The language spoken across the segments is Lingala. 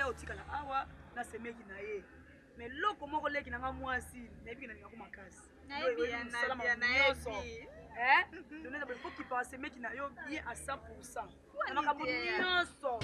aya otikala awa nasemeki na ye mais loko moko leki nanga mwasi nayebi na ninga makasi doneza faut qu'il passe semeki na yo bien à 100% na makambo nyonso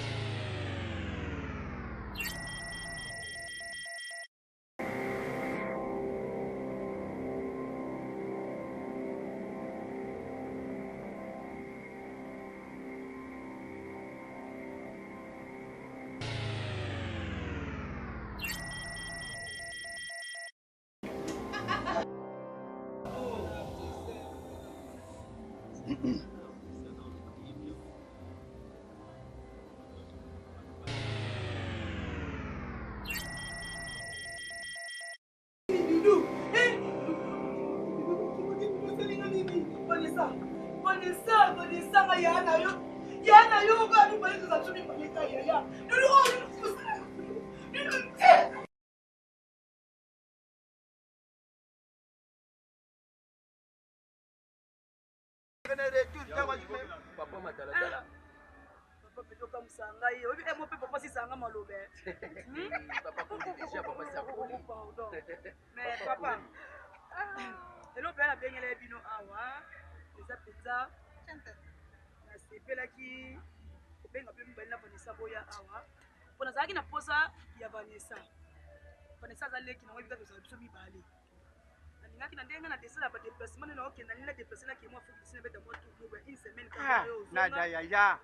Papa Matalatala. Papa plutôt comme ça, mon papa si ça m'a lobé. Papa compte déjà papa ça. Pardon. Mais papa. Et l'on peut la bien les bino awa. Les apeta. Na sepela ki benga pe mbali na Vanessa boya awa. Pona zaki na posa ya Vanessa. Vanessa zaleki na webika to sa biso mibale. Ngaki na ndenga na desala ba déplacement na okenda nina déplacer na kimo afuki sina beta moto kwa une semaine kama leo. Nada ya.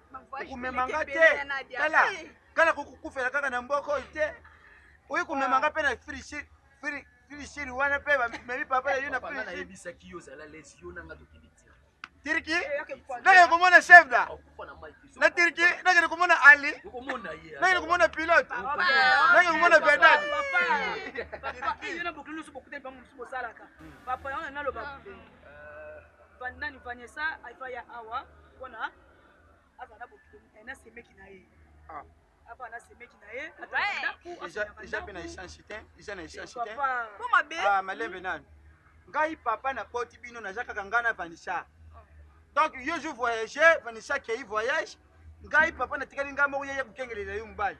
Kumemanga te. Kala kukufela kaka na mboko ite. Oyi kumemanga pe na frishiri wana pe memi papa ya yuna frishiri. Na yebisa kiyo sala lesio na ngato kibitira. Tirki? Nage kumona chef da. Na Tirki, nage kumona Ali. Kumona ye. Nage kumona pilote. Nage kumona Bernard. Papa, yuna bokulu so bokute pa musu bosalaka. Papa yana na loba. Vandani Vanessa aifa ya awa kona azana bokulu na semeki na ye. Ava na semeki na ye. Déjà bien na échange tin, déjà na échange tin. Comment be? Ah, malembe nani. Ngai papa na poti bino na jaka kangana Vanessa. Donc yo je voyager Vanessa qui voyage ngai papa na tikali ngamo yeye kukengelela yo mbali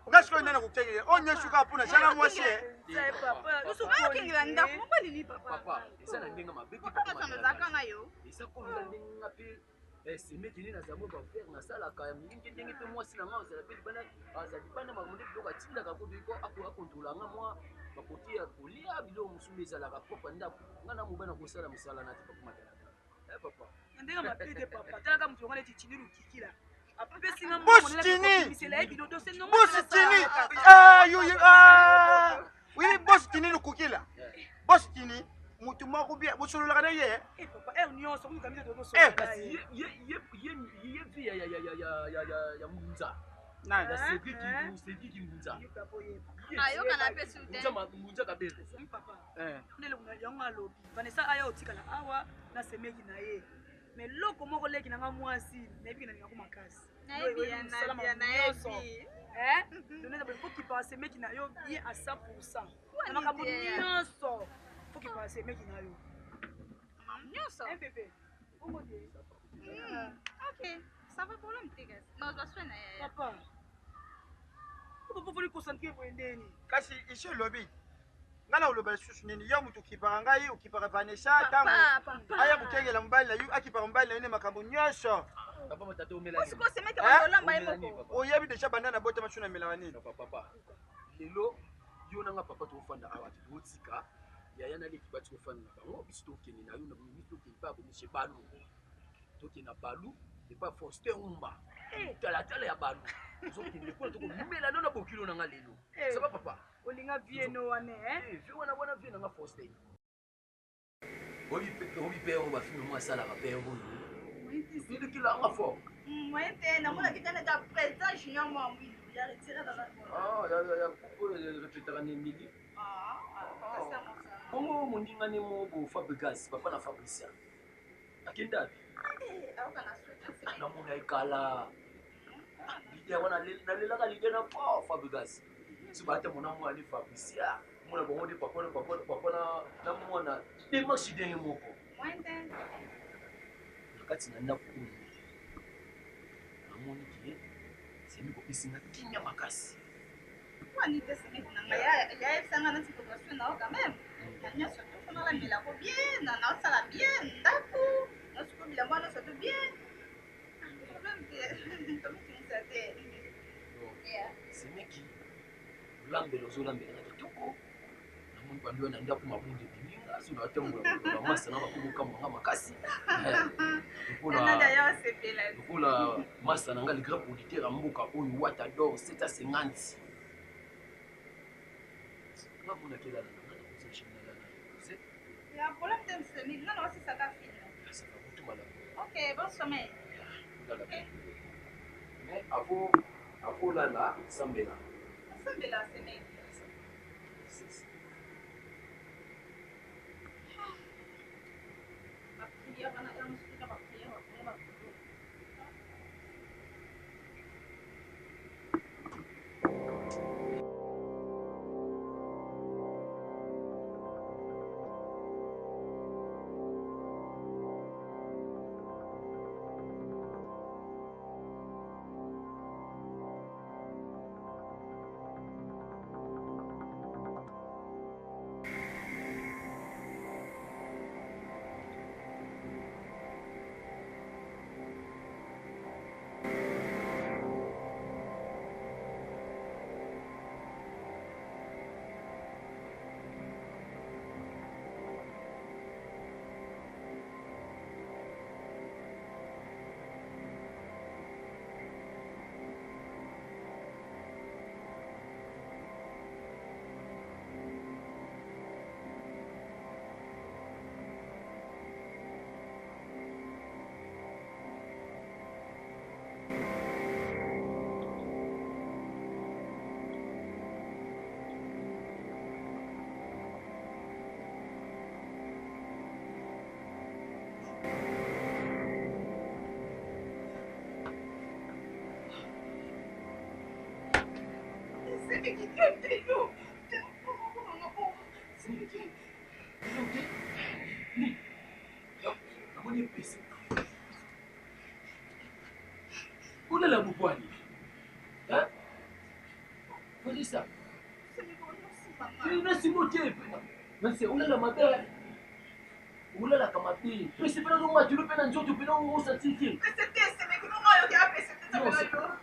ngashiko nana kukengelela onye shuka puna shanga mwasi papa usu kukengelela ndafu mbali ni papa esa na ndinga mabeki papa tunazaka ngayo esa ko ndinga pe semeki ni na zamo ba faire na sala ka mingi ndingi pe mwasi na ngao za pe bana za dipana mamundi doka tinda ka kodiko ako contrôler nga moi bakoti ya kolia bilo musumeza la papa ndako ngana mubana ko sala musala na tipa kumatela papa ndenga mapete papa talaka mtu ngane tichiniru kikila apepe singa mwana misela ebido dose no Bositini oui Bositini lukukila Bositini mutu moko bia bosolola kana ye papa nyonso mu kamisa to so ye via ya munza na Cedric munza ayo kana pesu te munza kabeza papa ndele kuna yango alobi Vanessa aya otikala awa na semeki na ye mais loko moko leki nanga mwasi nayebi na ninga makasi doneza faut qu'il passe semeki na yo bien à 100% na makambo nyonso faut qu'il passe semeki na yo nyonso un bébé bongo de ok ça va problème tigas mais on soin na papa faut concentrer pour ndeni kasi ici lobby ngana uloba susu nini yo mutu kipara ngai ukipara Vanessa tangu aya kukengela mbali na yu akipara mbali na yune makambo nyonso papa matata omela ni uko semeka wala mbaye moko oyebi deja bandana bota machuna mela wanini papa lelo yo nanga papa to fanda awa tutika yaya na leki bati ko fanda bango biso to keni na yo na biso to keni pa ko monsieur Balu to keni na Balu et pas Faustin Umba tala ya Balu zo keni ko to ko mela nona bokilo nanga lelo ça va papa olinga vieno wane je wana wana vieno nga Faustin obi pe o ba fino mo sala ba pe o ni kila nga fo mwete na mona kitana ta président junior mo mwi ya retira dans la ya ko répétera ni midi Bongo mundinga ni mo bo Fabregas papa na Fabricia akenda na mona ikala lidia wana lela ka lidia na Fabregas subata mona mo ali Fabricia mona bongo de papa na mona de machine moko mwende kati na ndako amoni ki semi ko pisinga kinya makasi fani te semaine na ya sanga na situation na quand même. Na surtout qu'on a la mela bien, na sala bien, ndako. Na surtout bila mwana surtout bien. Problème c'est comme tu nous as dit. C'est meki. Lambela ozolambela na kitoko. Namoni bambiwa na ndako mabunde bilinga so na tambola bamasa na bakomoka mwanga makasi. Lokola masa na nga le grand producteur ya mboka oyo wata d'or 750. Ngabona kela na nga na kusashina la na. La problème c'est que non aussi ça va finir. Ça va beaucoup mal. OK, bon sommeil. Mais avant là sambela. Sambela c'est mec. Où est la bouboine? Hein? Faut dire ça. C'est motivé. Mais c'est où est la matière? Où est la camati? Mais c'est pas le moment, tu le peines en jour, tu peux non où ça tient. Mais c'était c'est que comment il y a fait c'était ça.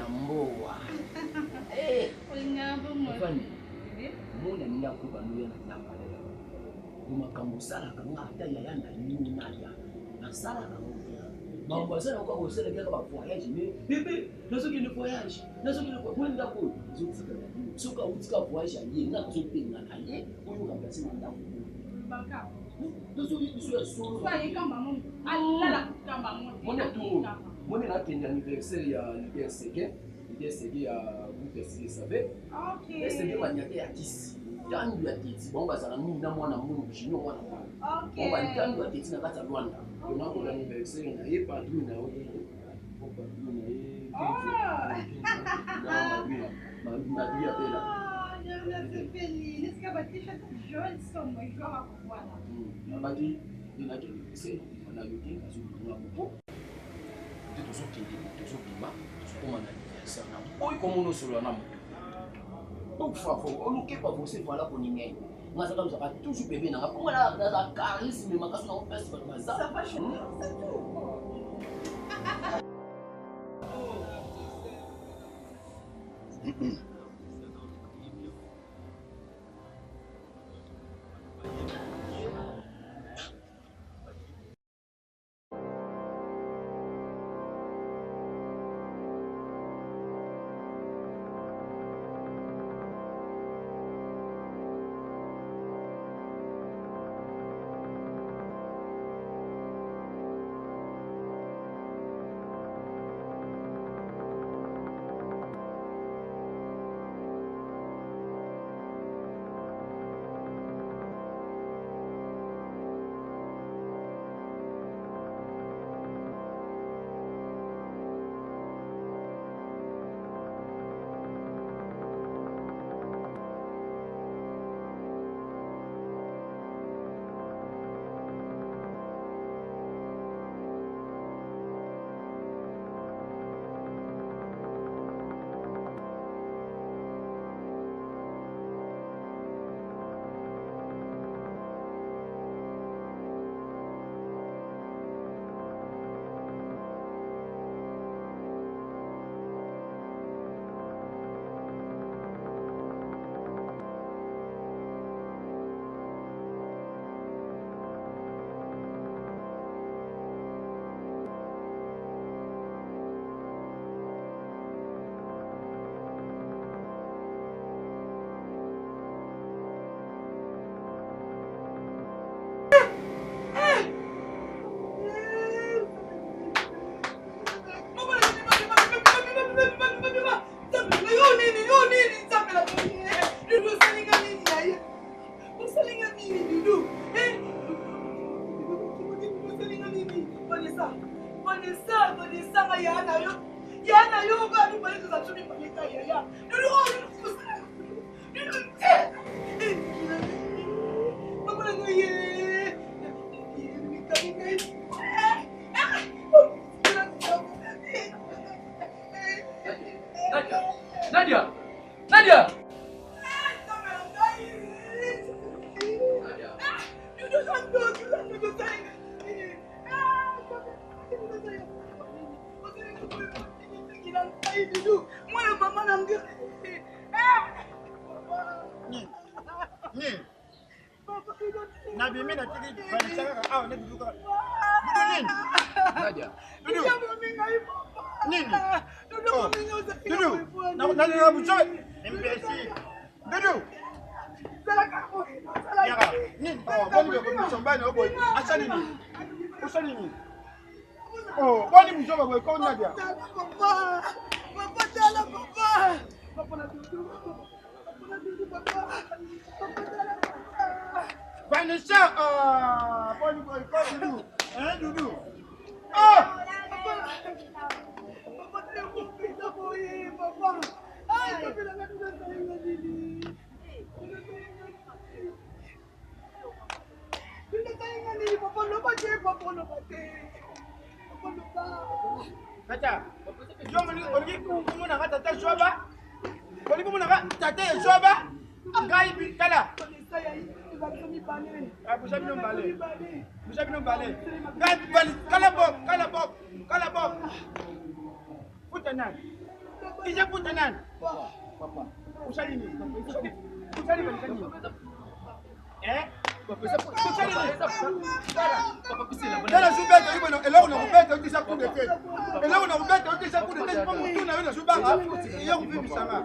Mboa. Fani. Mona nila kuba nuya na nyamba leo. Kumakambo sala kanga hata yaya na nyuna ya. Na sala kanga. Mambo sana kwa hosela kaka ba voyage mais bébé, nazo ki ne voyage. Nazo ki ne kwenda ko. Zotika. Soka utika voyage aye na zopenga na ye. Oyo ka place na ndako. Banka. Nazo ki biso solo. Soa ye kamba mon. Allah kamba mon. Mona tu. Mona na kenya anniversaire ya l'IDSG. L'IDSG ya groupe SG savait. OK. SG banyate ya kisi. Tandu ya titi bon bazala nini na mwana mungu jino mwana mwana. OK. Bon bantandu ya titi na kati ya Rwanda. Kuna ko anniversaire na ye padri na ye. Ko padri na ye. Na madri ya pela. Je feliz. Nesse cabatisha jaune som, mas joga com boa. Abati inake c'est na yoki azulunga moko. Tozokima tozokoma na anniversaire na oyo komono solo na moto okufafo olukepa vose vala koningene ngazaka lozaka toujours bebe nanga komona naza charisme makasi nango mpesi bato baza yana yo. Yana yo ba ni bali za tumi paleka ya. Ndio kusa. Mama ngoye. Nadia! Nadia! Nabi na tiki banachaka au na duduka. Nadia! Dudu. Nini? Dudu. Na bucho. Imbécile. Dudu. Yaka. Nini? Oh, boni ko msombani oboy. Acha nini? Acha nini? Oh, boni mjomba boy ko Nadia. Papa. Papa tala papa. Papa na dudu. Papa na dudu papa. Papa tala papa. Vanessa, boni boy ko Dudu. Dudu. Oh! Papa tala kupita boy, papa. Ay, papa na dudu sa inyo dili. Kata, ongi kumuna kata tata shoba. Ongi kumuna kata tata shoba. Ngai bi kala. Busa bino mbale. Busa bino mbale. Ngai bali kala bob. Putanan. Ije putanan. Papa. Usali ni. Usali bali kani. Dala subeta ibona eloko na kubeta ukisa kunde tete. Eloko na kubeta ukisa kunde tete kwa mtu na wena subanga. Iyo kubimisanga.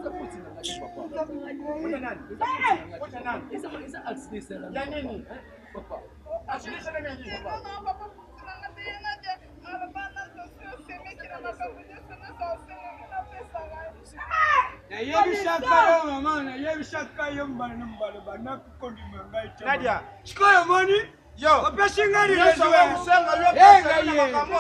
Kuta nani? Isa accident. Ya nini? Papa. Accident sana nini? Papa. Nadia, Shikoyo moni. yo, Opeshingari yeso lezo. musenga yo Yenga pesa ye. na makambo.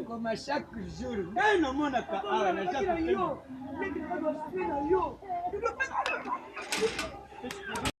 Comme chaque jour, ngai namonaka awa na chaque jour.